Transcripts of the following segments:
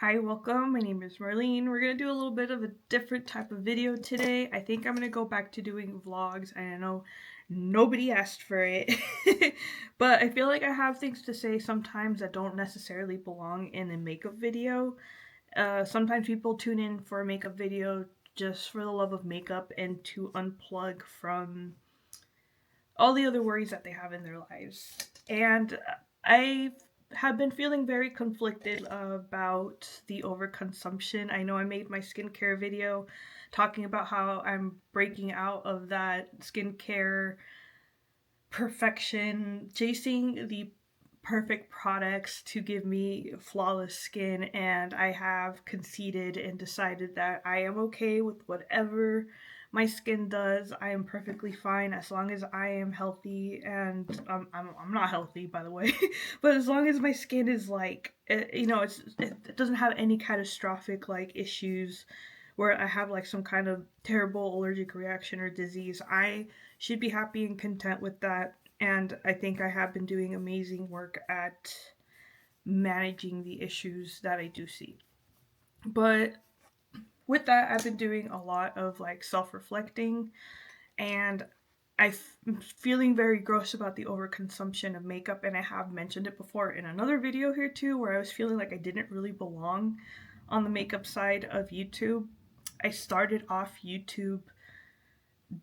Hi, welcome. My name is Marlene. We're going to do a little bit of a different type of video today. I think I'm going to go back to doing vlogs. I know nobody asked for it, but I feel like I have things to say sometimes that don't necessarily belong in a makeup video. Sometimes people tune in for a makeup video just for the love of makeup and to unplug from all the other worries that they have in their lives. And I have been feeling very conflicted about the overconsumption. I know I made my skincare video talking about how I'm breaking out of that skincare perfection, chasing the perfect products to give me flawless skin, and I have conceded and decided that I am okay with whatever my skin does. I am perfectly fine as long as I am healthy, and I'm not healthy, by the way, but as long as my skin is like it doesn't have any catastrophic like issues where I have like some kind of terrible allergic reaction or disease. I should be happy and content with that. And I think I have been doing amazing work at managing the issues that I do see. But with that, I've been doing a lot of like self reflecting, and I'm feeling very gross about the overconsumption of makeup. And I have mentioned it before in another video here too, where I was feeling like I didn't really belong on the makeup side of YouTube. I started off YouTube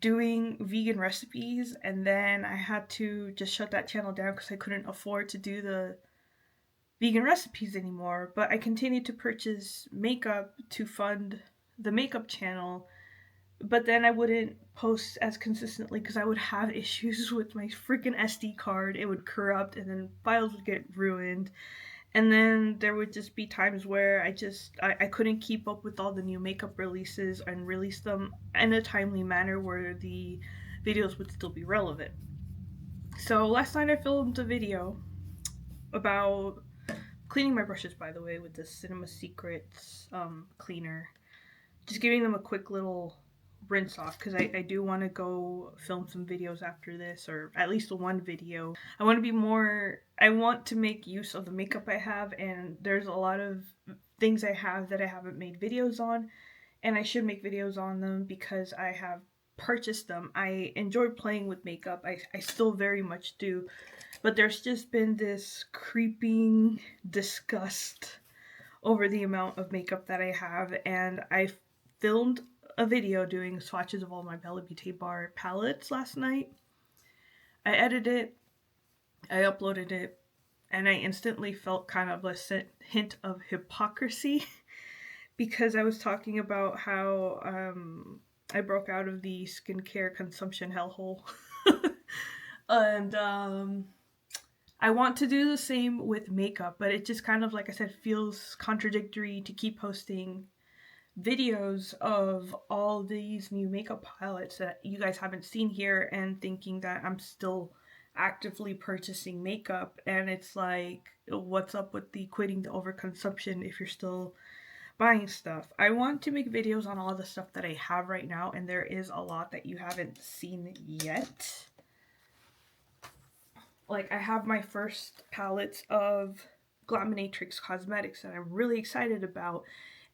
doing vegan recipes, and then I had to just shut that channel down because I couldn't afford to do the vegan recipes anymore. But I continued to purchase makeup to fund the makeup channel, but then I wouldn't post as consistently because I would have issues with my freaking SD card. It would corrupt and then files would get ruined. And then there would just be times where I couldn't keep up with all the new makeup releases and release them in a timely manner where the videos would still be relevant. So last night I filmed a video about cleaning my brushes, by the way, with the Cinema Secrets cleaner. Just giving them a quick little rinse off because I do want to go film some videos after this, or at least one video. I want to make use of the makeup I have, and there's a lot of things I have that I haven't made videos on, and I should make videos on them because I have purchased them. I enjoy playing with makeup. I still very much do, but there's just been this creeping disgust over the amount of makeup that I have, and I filmed a video doing swatches of all my Bella Beauté Bar palettes last night. I edited it, I uploaded it, and I instantly felt kind of a hint of hypocrisy because I was talking about how I broke out of the skincare consumption hellhole. And I want to do the same with makeup, but it just kind of, like I said, feels contradictory to keep posting videos of all these new makeup palettes that you guys haven't seen here and thinking that I'm still actively purchasing makeup. And it's like, what's up with the quitting the overconsumption if you're still buying stuff? I want to make videos on all the stuff that I have right now, and there is a lot that you haven't seen yet. Like, I have my first palettes of Glaminatrix Cosmetics that I'm really excited about.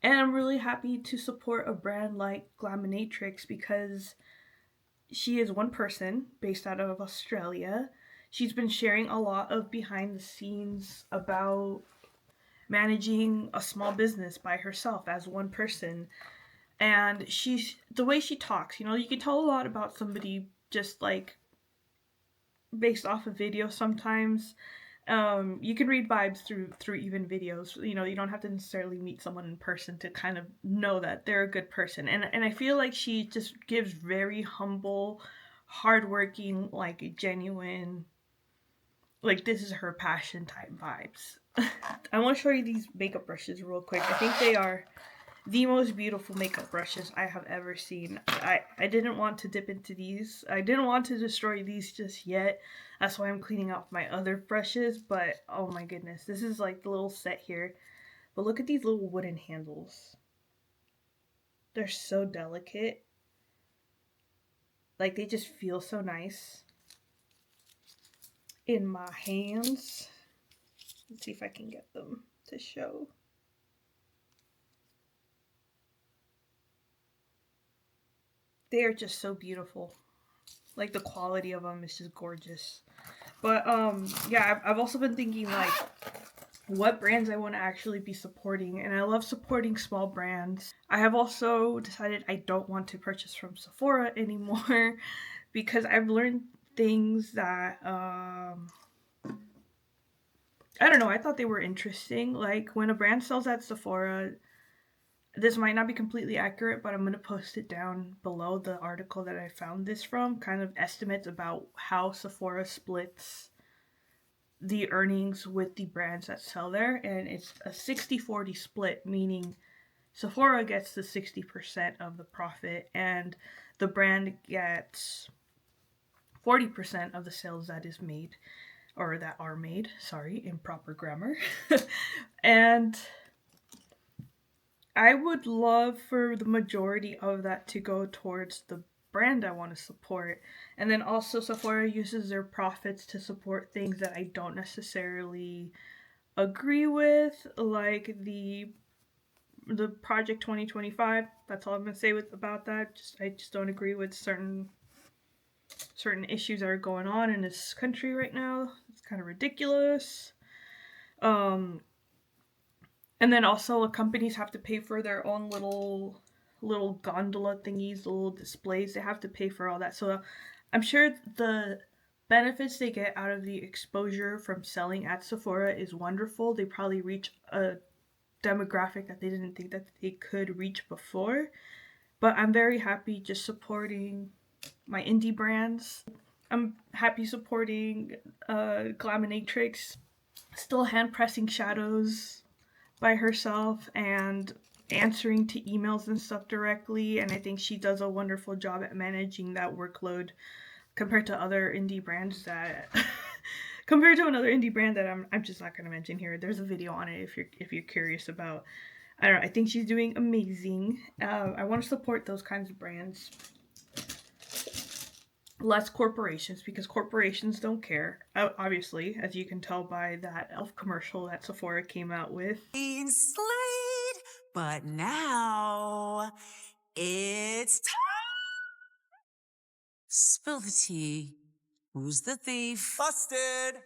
And I'm really happy to support a brand like Glaminatrix because she is one person based out of Australia. She's been sharing a lot of behind the scenes about managing a small business by herself as one person. And the way she talks, you can tell a lot about somebody just like based off of video sometimes. You can read vibes through even videos. You don't have to necessarily meet someone in person to kind of know that they're a good person. And I feel like she just gives very humble, hardworking, like genuine, like this is her passion type vibes. I want to show you these makeup brushes real quick. I think they are the most beautiful makeup brushes I have ever seen. I didn't want to dip into these. I didn't want to destroy these just yet. That's why I'm cleaning off my other brushes. But oh my goodness, this is like the little set here. But look at these little wooden handles. They're so delicate. Like they just feel so nice in my hands. Let's see if I can get them to show. They are just so beautiful. Like the quality of them is just gorgeous. But yeah, I've also been thinking like what brands I want to actually be supporting, and I love supporting small brands. I have also decided I don't want to purchase from Sephora anymore because I've learned things that I don't know, I thought they were interesting. Like when a brand sells at Sephora, this might not be completely accurate, but I'm going to post it down below the article that I found this from, kind of estimates about how Sephora splits the earnings with the brands that sell there. And it's a 60-40 split, meaning Sephora gets the 60% of the profit and the brand gets 40% of the sales that is made, or that are made, sorry, improper grammar. And I would love for the majority of that to go towards the brand I want to support. And then also Sephora uses their profits to support things that I don't necessarily agree with, like the Project 2025. That's all I'm going to say about that. I just don't agree with certain issues that are going on in this country right now. It's kind of ridiculous. And then also companies have to pay for their own little gondola thingies, little displays. They have to pay for all that. So I'm sure the benefits they get out of the exposure from selling at Sephora is wonderful. They probably reach a demographic that they didn't think that they could reach before. But I'm very happy just supporting my indie brands. I'm happy supporting Glaminatrix, still hand pressing shadows by herself and answering to emails and stuff directly, and I think she does a wonderful job at managing that workload compared to other indie brands that compared to another indie brand that I'm just not going to mention here. There's a video on it if you're curious about. I don't know, I think she's doing amazing. I want to support those kinds of brands, less corporations, because corporations don't care. Obviously, as you can tell by that elf commercial that Sephora came out with. Slayed, but now it's time. Spill the tea. Who's the thief? Busted!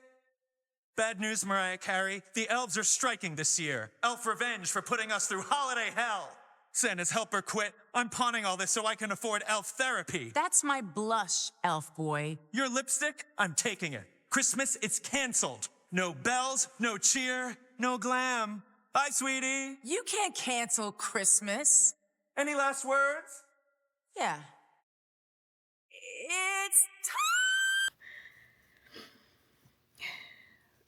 Bad news, Mariah Carey. The elves are striking this year. Elf revenge for putting us through holiday hell. Santa's helper quit. I'm pawning all this so I can afford elf therapy. That's my blush, elf boy. Your lipstick? I'm taking it. Christmas, it's canceled. No bells, no cheer, no glam. Bye, sweetie. You can't cancel Christmas. Any last words? Yeah. It's time.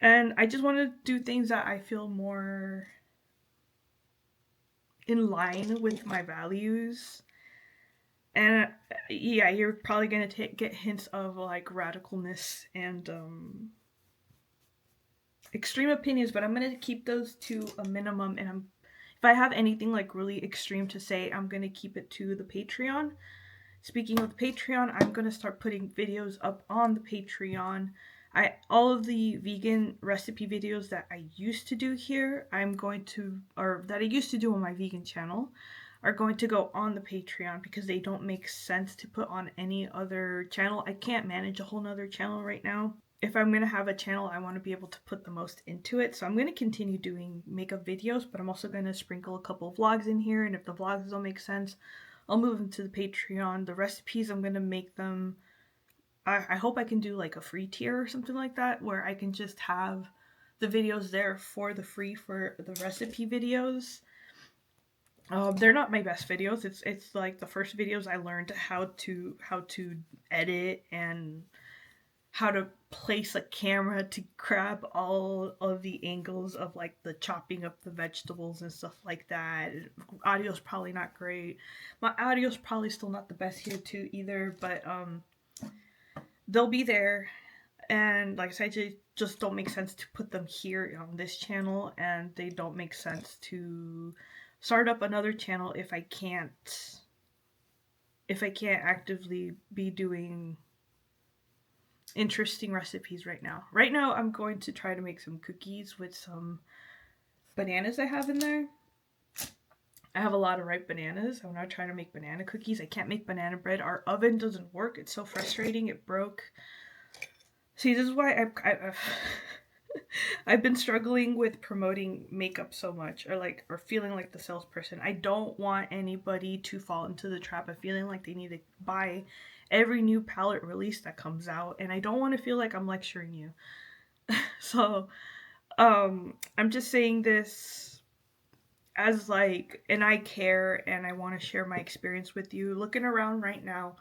And I just want to do things that I feel more in line with my values. And yeah, you're probably going to get hints of like radicalness and extreme opinions, but I'm going to keep those to a minimum. And if I have anything like really extreme to say, I'm going to keep it to the Patreon. Speaking of the Patreon, I'm going to start putting videos up on the Patreon. All of the vegan recipe videos that I used to do here, that I used to do on my vegan channel, are going to go on the Patreon because they don't make sense to put on any other channel. I can't manage a whole nother channel right now. If I'm going to have a channel, I want to be able to put the most into it. So I'm going to continue doing makeup videos, but I'm also going to sprinkle a couple of vlogs in here. And if the vlogs don't make sense, I'll move them to the Patreon. The recipes, I'm going to make them, I hope I can do like a free tier or something like that, where I can just have the videos there for the free for the recipe videos. They're not my best videos. It's like the first videos I learned how to edit and how to place a camera to grab all of the angles of like the chopping up the vegetables and stuff like that. Audio's probably not great. My audio's probably still not the best here too either, but they'll be there. And like I said, they just don't make sense to put them here on this channel, and they don't make sense to start up another channel if I can't actively be doing interesting recipes right now. Right now, I'm going to try to make some cookies with some bananas I have in there. I have a lot of ripe bananas. I'm not trying to make banana cookies. I can't make banana bread. Our oven doesn't work. It's so frustrating. It broke. See, this is why I've been struggling with promoting makeup so much, or feeling like the salesperson. I don't want anybody to fall into the trap of feeling like they need to buy every new palette release that comes out, and I don't want to feel like I'm lecturing you. So, I'm just saying this as and I care and I want to share my experience with you. Looking around right now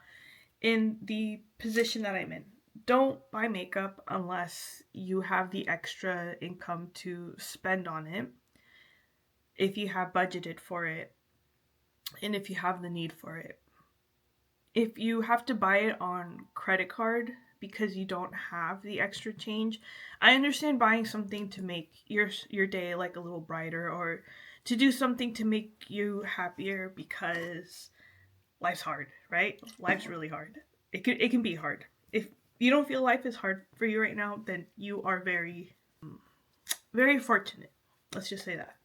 in the position that I'm in, don't buy makeup unless you have the extra income to spend on it, if you have budgeted for it, and if you have the need for it. If you have to buy it on credit card because you don't have the extra change, I understand buying something to make your day like a little brighter, or to do something to make you happier, because life's hard, right? Life's really hard. It can be hard. If you don't feel life is hard for you right now, then you are very, very fortunate. Let's just say that.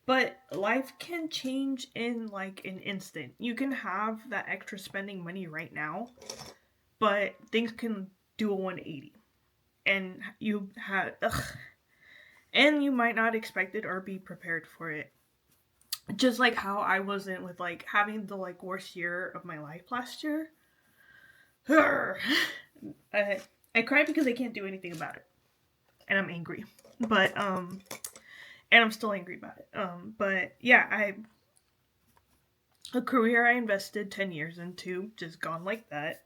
But life can change in like an instant. You can have that extra spending money right now, but things can do a 180. And and you might not expect it or be prepared for it. Just like how I wasn't with like having the like worst year of my life last year. I cried because I can't do anything about it. And I'm angry. But and I'm still angry about it. But yeah, a career I invested 10 years into just gone like that.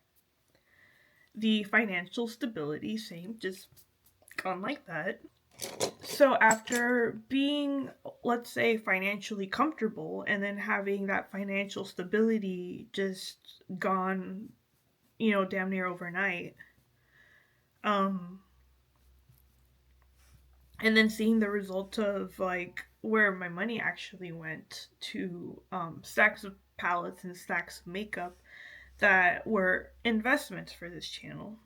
The financial stability, same, just gone like that. So after being, let's say, financially comfortable, and then having that financial stability just gone, damn near overnight, and then seeing the result of like where my money actually went to, stacks of palettes and stacks of makeup that were investments for this channel.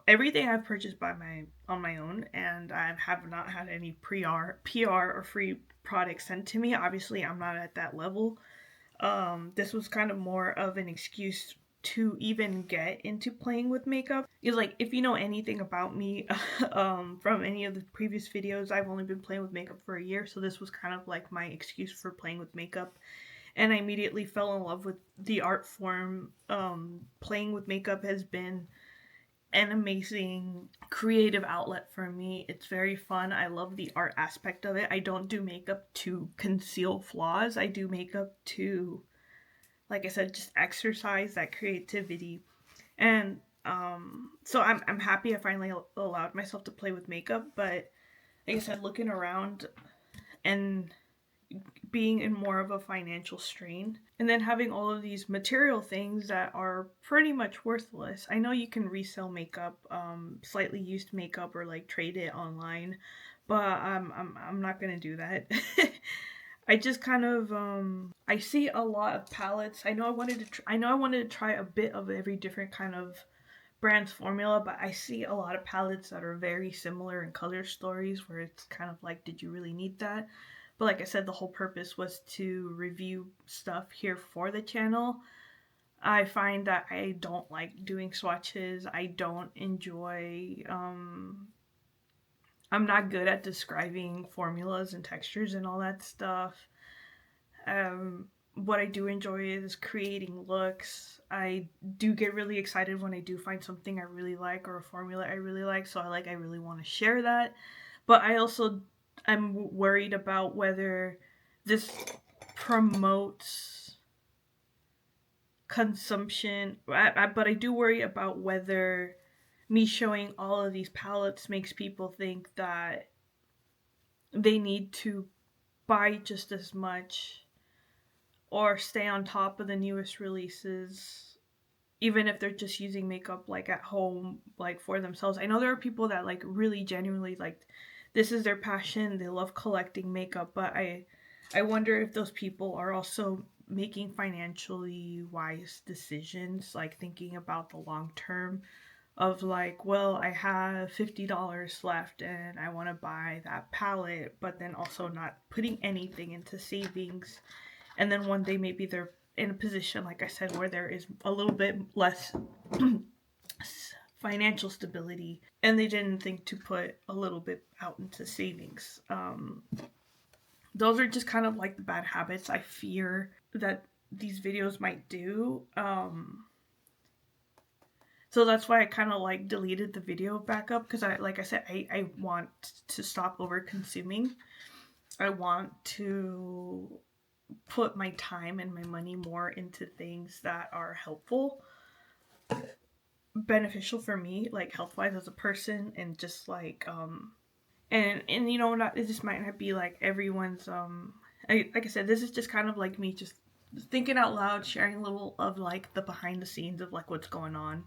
Everything I've purchased on my own, and I have not had any PR or free products sent to me. Obviously, I'm not at that level. This was kind of more of an excuse to even get into playing with makeup. It's like, if you know anything about me, from any of the previous videos, I've only been playing with makeup for a year, so this was kind of like my excuse for playing with makeup. And I immediately fell in love with the art form. Playing with makeup has been an amazing creative outlet for me. It's very fun. I love the art aspect of it. I don't do makeup to conceal flaws. I do makeup to, like I said, just exercise that creativity. And so I'm happy I finally allowed myself to play with makeup. But like I said, looking around and being in more of a financial strain, and then having all of these material things that are pretty much worthless. I know you can resell makeup, slightly used makeup, or like trade it online, but I'm not gonna do that. I just kind of I see a lot of palettes. I know I wanted to try a bit of every different kind of brand's formula, but I see a lot of palettes that are very similar in color stories, where it's kind of like, did you really need that? But like I said, the whole purpose was to review stuff here for the channel. I find that I don't like doing swatches. I don't enjoy, I'm not good at describing formulas and textures and all that stuff. What I do enjoy is creating looks. I do get really excited when I do find something I really like, or a formula I really like, so I really want to share that. But I'm worried about whether this promotes consumption. But I do worry about whether me showing all of these palettes makes people think that they need to buy just as much or stay on top of the newest releases, even if they're just using makeup like at home, like for themselves. I know there are people that like really genuinely like, this is their passion, they love collecting makeup, but I wonder if those people are also making financially wise decisions, like thinking about the long term of like, well, I have $50 left and I want to buy that palette, but then also not putting anything into savings. And then one day maybe they're in a position, like I said, where there is a little bit less financial stability and they didn't think to put a little bit out into savings. Those are just kind of like the bad habits I fear that these videos might do. So that's why I kind of like deleted the video back up, because like I said, I want to stop over consuming. I want to put my time and my money more into things that are helpful, beneficial for me, like health wise as a person, and just like and you know, not, it just might not be like everyone's like I said, this is just kind of like me just thinking out loud, sharing a little of like the behind the scenes of like what's going on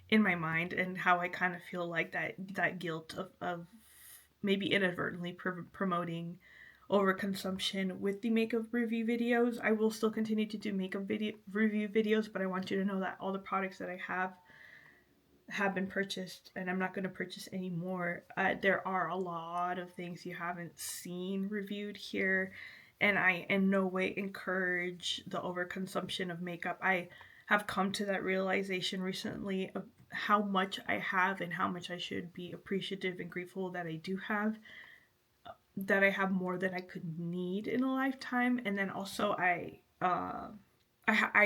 in my mind and how I kind of feel like that guilt of maybe inadvertently promoting overconsumption with the makeup review videos. I will still continue to do makeup review videos, but I want you to know that all the products that I have been purchased, and I'm not going to purchase any more. There are a lot of things you haven't seen reviewed here, and I in no way encourage the overconsumption of makeup. I have come to that realization recently of how much I have and how much I should be appreciative and grateful that I do have, that I have more than I could need in a lifetime. And then also I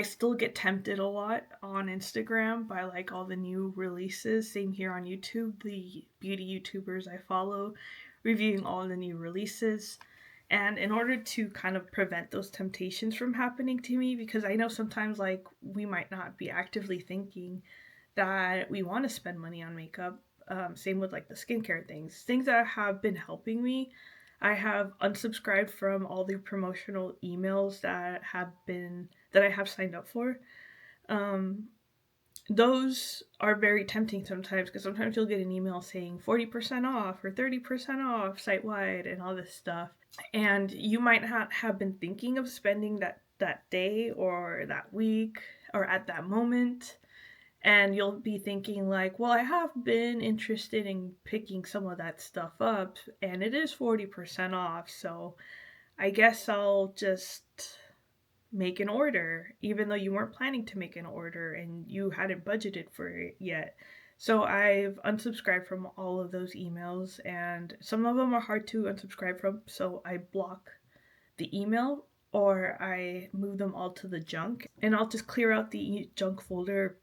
still get tempted a lot on Instagram by like all the new releases. Same here on YouTube, the beauty YouTubers I follow reviewing all the new releases. And in order to kind of prevent those temptations from happening to me, because I know sometimes like we might not be actively thinking that we want to spend money on makeup. Same with like the skincare things that have been helping me. I have unsubscribed from all the promotional emails that I have signed up for. Those are very tempting sometimes, because sometimes you'll get an email saying 40% off or 30% off site wide and all this stuff. And you might not have been thinking of spending that day or that week or at that moment. And you'll be thinking like, well, I have been interested in picking some of that stuff up and it is 40% off. So I guess I'll just make an order, even though you weren't planning to make an order and you hadn't budgeted for it yet. So I've unsubscribed from all of those emails, and some of them are hard to unsubscribe from, so I block the email or I move them all to the junk, and I'll just clear out the junk folder,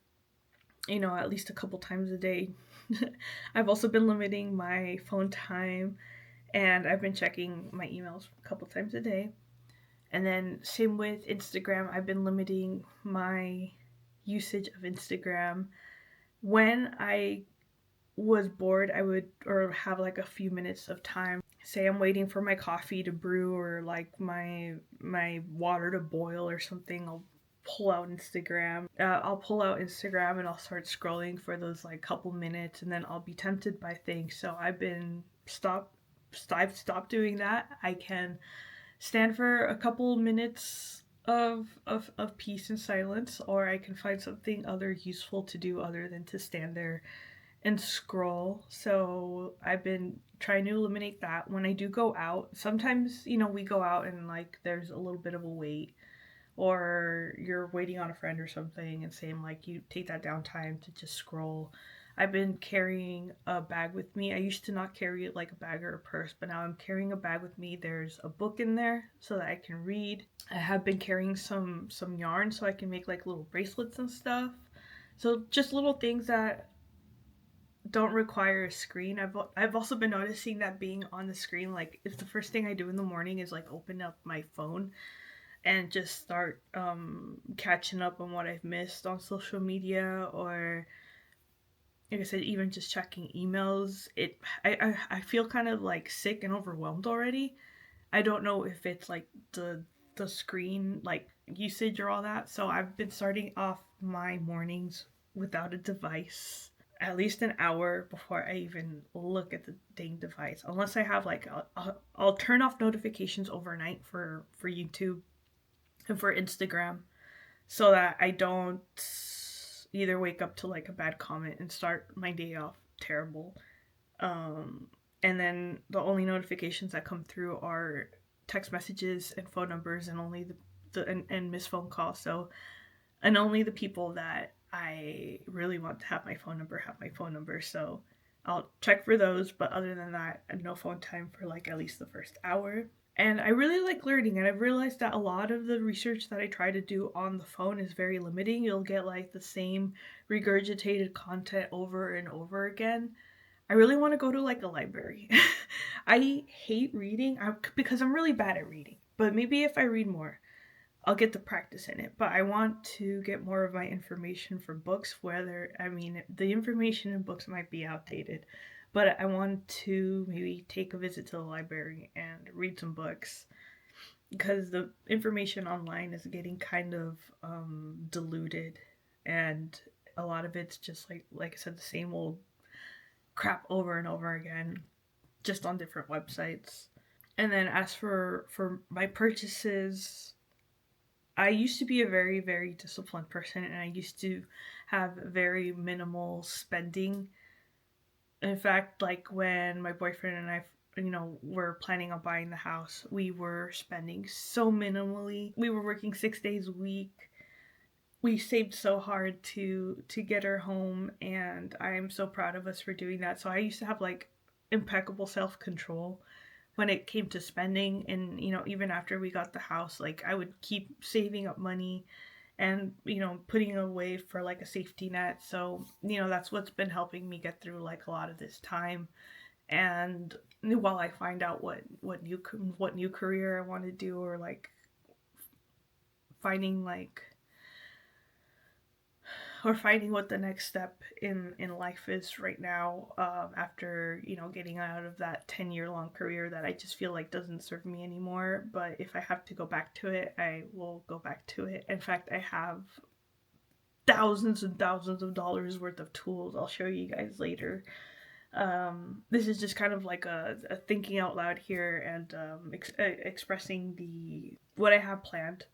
you know, at least a couple times a day. I've also been limiting my phone time, and I've been checking my emails a couple times a day. And then same with Instagram, I've been limiting my usage of Instagram. When I was bored, I would or have like a few minutes of time. Say I'm waiting for my coffee to brew or like my water to boil or something. I'll pull out Instagram. I'll pull out Instagram and I'll start scrolling for those like couple minutes, and then I'll be tempted by things. So I've stopped doing that. I can stand for a couple minutes of peace and silence, or I can find something other useful to do other than to stand there and scroll. So I've been trying to eliminate that. When I do go out, sometimes, you know, we go out and like there's a little bit of a wait, or you're waiting on a friend or something, and saying like you take that downtime to just scroll. I've been carrying a bag with me. I used to not carry it like a bag or a purse, but now I'm carrying a bag with me. There's a book in there so that I can read. I have been carrying some yarn so I can make like little bracelets and stuff. So just little things that don't require a screen. I've also been noticing that being on the screen, like if the first thing I do in the morning is like open up my phone and just start catching up on what I've missed on social media, or like I said, even just checking emails, I feel kind of like sick and overwhelmed already. I don't know if it's like the screen like usage or all that. So I've been starting off my mornings without a device at least an hour before I even look at the dang device. Unless I have like I'll turn off notifications overnight for YouTube and for Instagram, so that I don't, either wake up to like a bad comment and start my day off terrible. And then the only notifications that come through are text messages and phone numbers, and only and missed phone calls. So, and only the people that I really want to have my phone number have my phone number. So I'll check for those, but other than that, no phone time for like at least the first hour. And I really like learning, and I've realized that a lot of the research that I try to do on the phone is very limiting. You'll get like the same regurgitated content over and over again. I really want to go to like a library. I hate reading because I'm really bad at reading, but maybe if I read more, I'll get the practice in it. But I want to get more of my information from books, whether, I mean, the information in books might be outdated, but I want to maybe take a visit to the library and read some books, because the information online is getting kind of diluted, and a lot of it's just like I said, the same old crap over and over again, just on different websites. And then as for my purchases, I used to be a very, very disciplined person, and I used to have very minimal spending. In fact, like when my boyfriend and I, were planning on buying the house, we were spending so minimally. We were working 6 days a week. We saved so hard to get our home, and I'm so proud of us for doing that. So I used to have like impeccable self-control when it came to spending, and even after we got the house, like I would keep saving up money and putting away for like a safety net. So that's what's been helping me get through like a lot of this time. And while I find out what new career I want to do, or like finding like or finding what the next step in life is right now, after getting out of that 10-year long career that I just feel like doesn't serve me anymore. But if I have to go back to it, I will go back to it. In fact, I have thousands and thousands of dollars worth of tools I'll show you guys later. This is just kind of like a thinking out loud here, and expressing what I have planned.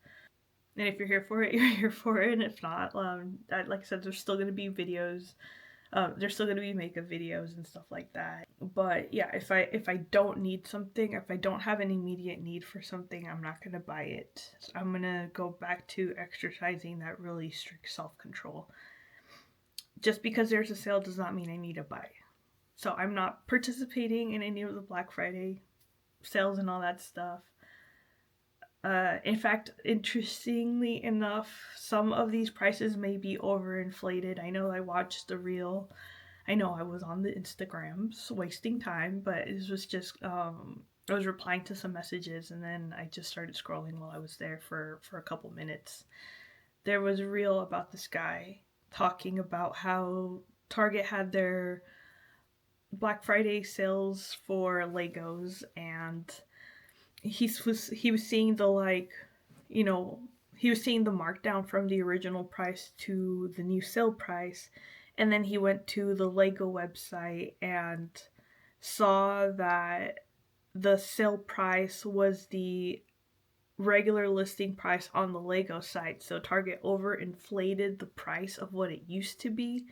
And if you're here for it, you're here for it. And if not, like I said, there's still going to be videos. There's still going to be makeup videos and stuff like that. But yeah, if I don't need something, if I don't have an immediate need for something, I'm not going to buy it. I'm going to go back to exercising that really strict self-control. Just because there's a sale does not mean I need to buy. So I'm not participating in any of the Black Friday sales and all that stuff. In fact, interestingly enough, some of these prices may be overinflated. I know I watched the reel. I know I was on the Instagrams wasting time, but it was just, I was replying to some messages, and then I just started scrolling while I was there for a couple minutes. There was a reel about this guy talking about how Target had their Black Friday sales for Legos, and he was seeing the he was seeing the markdown from the original price to the new sale price, and then he went to the Lego website and saw that the sale price was the regular listing price on the Lego site. So Target overinflated the price of what it used to be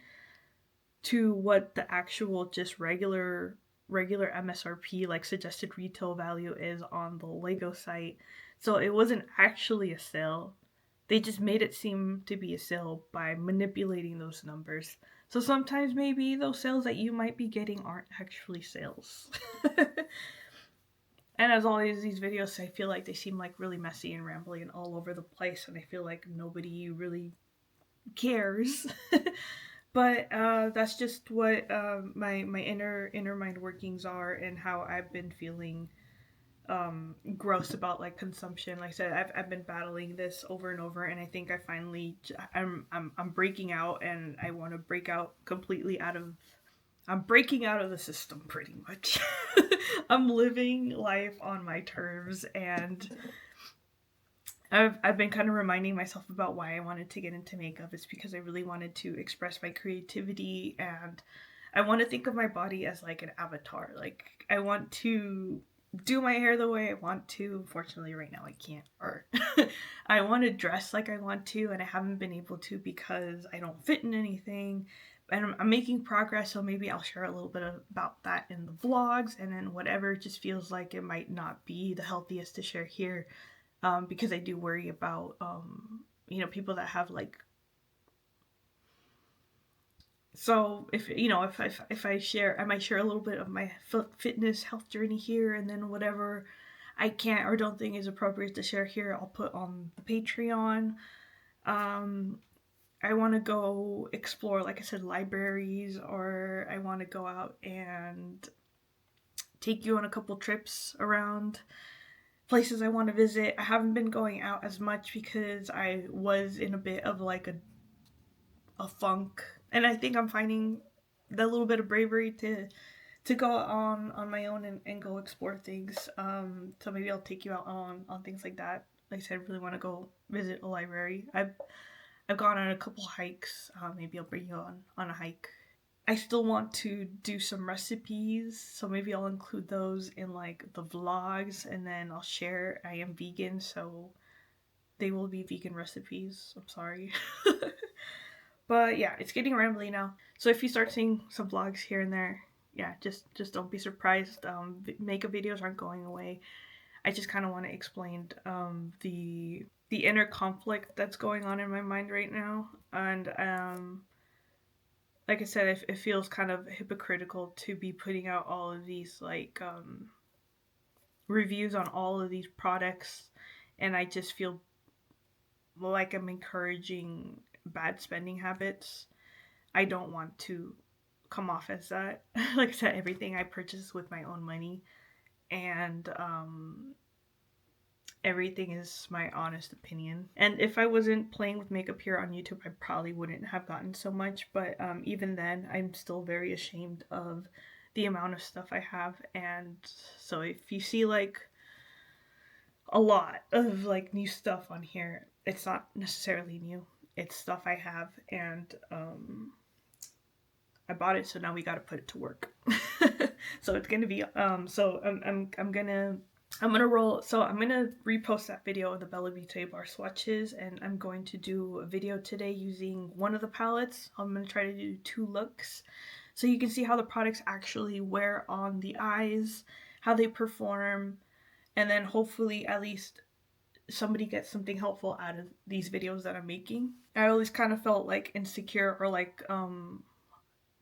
to what the actual just regular MSRP, like suggested retail value, is on the Lego site. So it wasn't actually a sale. They just made it seem to be a sale by manipulating those numbers. So sometimes maybe those sales that you might be getting aren't actually sales. And as always, these videos, I feel like they seem like really messy and rambly and all over the place, and I feel like nobody really cares. But that's just what my inner mind workings are, and how I've been feeling gross about like consumption. Like I said, I've been battling this over and over, and I think I finally I'm breaking out, and I want to break out completely out of. I'm breaking out of the system pretty much. I'm living life on my terms, and I've been kind of reminding myself about why I wanted to get into makeup. It's because I really wanted to express my creativity, and I want to think of my body as like an avatar. Like I want to do my hair the way I want to. Unfortunately, right now I can't. Or I want to dress like I want to, and I haven't been able to because I don't fit in anything. And I'm making progress, so maybe I'll share a little bit about that in the vlogs, and then whatever just feels like it might not be the healthiest to share here, because I do worry about, people that have like. So if I share, I might share a little bit of my fitness health journey here, and then whatever I can't or don't think is appropriate to share here, I'll put on the Patreon. I want to go explore, like I said, libraries, or I want to go out and take you on a couple trips around places I want to visit. I haven't been going out as much because I was in a bit of like a funk, and I think I'm finding that little bit of bravery to go on my own and go explore things. So maybe I'll take you out on things like that. Like I said, I really want to go visit a library. I've gone on a couple hikes. Maybe I'll bring you on a hike. I still want to do some recipes, so maybe I'll include those in like the vlogs, and then I'll share. I am vegan, so they will be vegan recipes. I'm sorry. But yeah, it's getting rambly now. So if you start seeing some vlogs here and there, yeah, just don't be surprised. Makeup videos aren't going away. I just kind of want to explain the inner conflict that's going on in my mind right now, and like I said, it feels kind of hypocritical to be putting out all of these like reviews on all of these products, and I just feel like I'm encouraging bad spending habits. I don't want to come off as that. Like I said, everything I purchase with my own money, and everything is my honest opinion. And if I wasn't playing with makeup here on YouTube, I probably wouldn't have gotten so much. But even then, I'm still very ashamed of the amount of stuff I have. And so if you see like a lot of like new stuff on here, it's not necessarily new. It's stuff I have, and I bought it, so now we got to put it to work. So it's gonna be so I'm gonna roll. So I'm gonna repost that video of the Bella Beauty bar swatches, and I'm going to do a video today using one of the palettes. I'm gonna try to do 2 looks, so you can see how the products actually wear on the eyes, how they perform, and then hopefully at least somebody gets something helpful out of these videos that I'm making. I always kind of felt like insecure, or like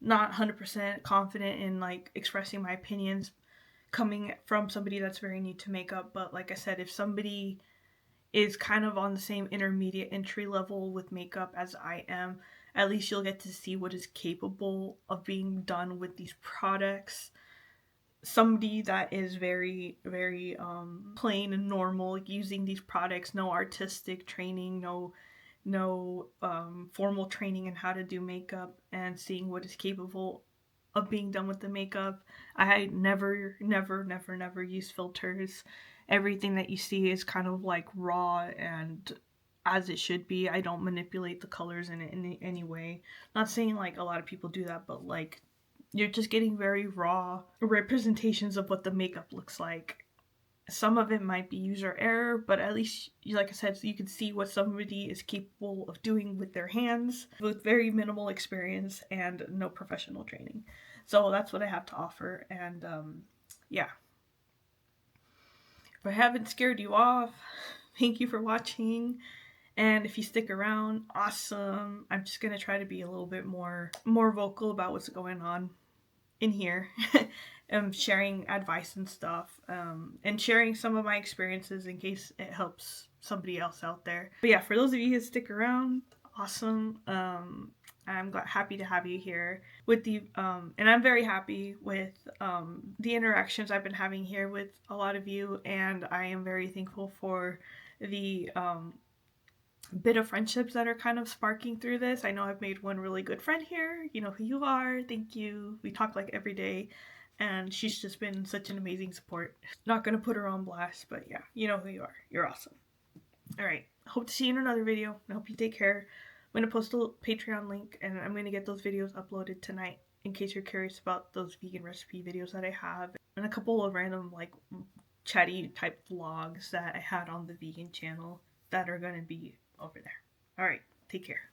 not 100% confident in like expressing my opinions coming from somebody that's very new to makeup. But like I said, if somebody is kind of on the same intermediate entry level with makeup as I am, at least you'll get to see what is capable of being done with these products. Somebody that is very plain and normal using these products, no artistic training, no formal training in how to do makeup, and seeing what is capable of being done with the makeup. I never use filters. Everything that you see is kind of like raw and as it should be. I don't manipulate the colors in it in any way. Not saying like a lot of people do that, but like you're just getting very raw representations of what the makeup looks like. Some of it might be user error, but at least, like I said, you can see what somebody is capable of doing with their hands with very minimal experience and no professional training. So that's what I have to offer, and yeah. If I haven't scared you off, thank you for watching. And if you stick around, awesome. I'm just gonna try to be a little bit more vocal about what's going on in here. Sharing advice and stuff, and sharing some of my experiences in case it helps somebody else out there. But yeah, for those of you who stick around, awesome. I'm happy to have you here with the and I'm very happy with the interactions I've been having here with a lot of you, and I am very thankful for the bit of friendships that are kind of sparking through this. I know I've made one really good friend here. You know who you are. Thank you. We talk like every day, and she's just been such an amazing support. Not gonna put her on blast, but yeah, you know who you are. You're awesome. All right, hope to see you in another video. I hope you take care. I'm gonna post a Patreon link, and I'm gonna get those videos uploaded tonight in case you're curious about those vegan recipe videos that I have, and a couple of random like chatty type vlogs that I had on the vegan channel that are going to be over there. All right, take care.